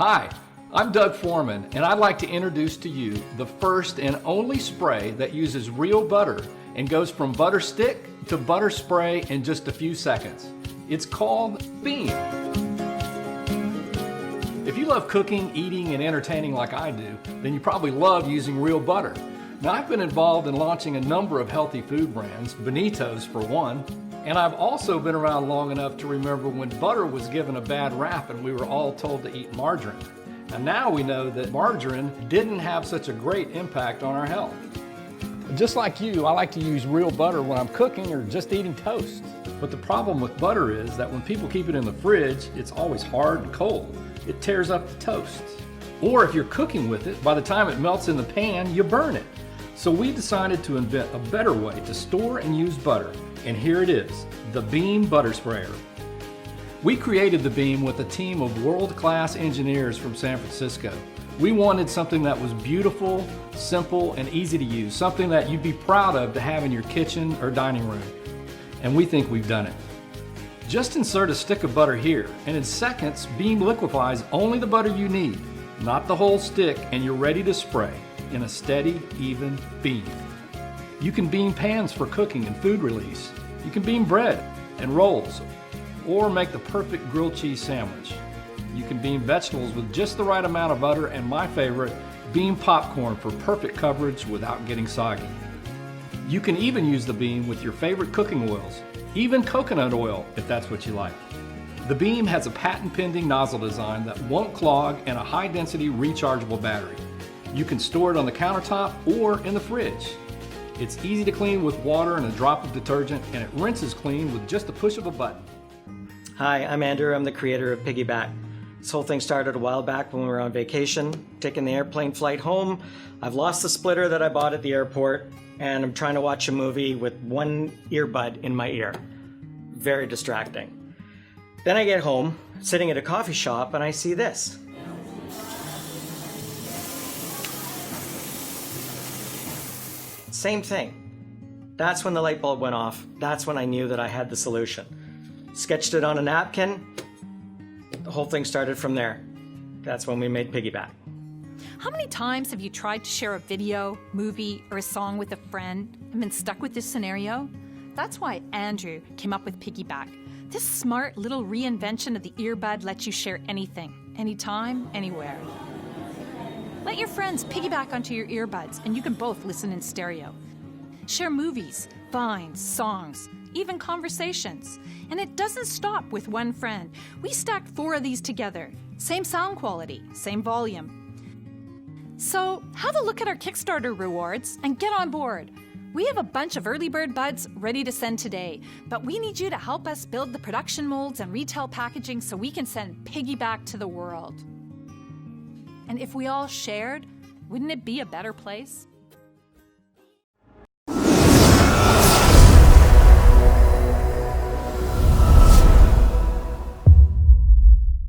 Hi, I'm Doug Foreman, and I'd like to introduce to you the first and only spray that uses real butter and goes from butter stick to butter spray in just a few seconds. It's called Beam. If you love cooking, eating, and entertaining like I do, then you probably love using real butter. Now, I've been involved in launching a number of healthy food brands, Benito's for one, and I've also been around long enough to remember when butter was given a bad rap and we were all told to eat margarine. And now we know that margarine didn't have such a great impact on our health. Just like you, I like to use real butter when I'm cooking or just eating toast. But the problem with butter is that when people keep it in the fridge, it's always hard and cold. It tears up the toast. Or if you're cooking with it, by the time it melts in the pan, you burn it. So we decided to invent a better way to store and use butter. And here it is, the Beam Butter Sprayer. We created the Beam with a team of world-class engineers from San Francisco. We wanted something that was beautiful, simple, and easy to use, something that you'd be proud of to have in your kitchen or dining room. And we think we've done it. Just insert a stick of butter here, and in seconds, Beam liquefies only the butter you need, not the whole stick, and you're ready to spray in a steady, even beam. You can beam pans for cooking and food release. You can beam bread and rolls, or make the perfect grilled cheese sandwich. You can beam vegetables with just the right amount of butter, and my favorite, beam popcorn for perfect coverage without getting soggy. You can even use the Beam with your favorite cooking oils, even coconut oil if that's what you like. The Beam has a patent-pending nozzle design that won't clog and a high-density rechargeable battery. You can store it on the countertop or in the fridge. It's easy to clean with water and a drop of detergent, and it rinses clean with just the push of a button. Hi, I'm Andrew. I'm the creator of Piggyback. This whole thing started a while back when we were on vacation, taking the airplane flight home. I've lost the splitter that I bought at the airport, and I'm trying to watch a movie with one earbud in my ear. Very distracting. Then I get home, sitting at a coffee shop, and I see this. Same thing. That's when the light bulb went off. That's when I knew that I had the solution. Sketched it on a napkin. The whole thing started from there. That's when we made Piggyback. How many times have you tried to share a video, movie, or a song with a friend and been stuck with this scenario? That's why Andrew came up with Piggyback. This smart little reinvention of the earbud lets you share anything, anytime, anywhere. Let your friends piggyback onto your earbuds and you can both listen in stereo. Share movies, vines, songs, even conversations. And it doesn't stop with one friend. We stacked 4 of these together. Same sound quality, same volume. So have a look at our Kickstarter rewards and get on board. We have a bunch of early bird buds ready to send today, but we need you to help us build the production molds and retail packaging so we can send Piggyback to the world. And if we all shared, wouldn't it be a better place?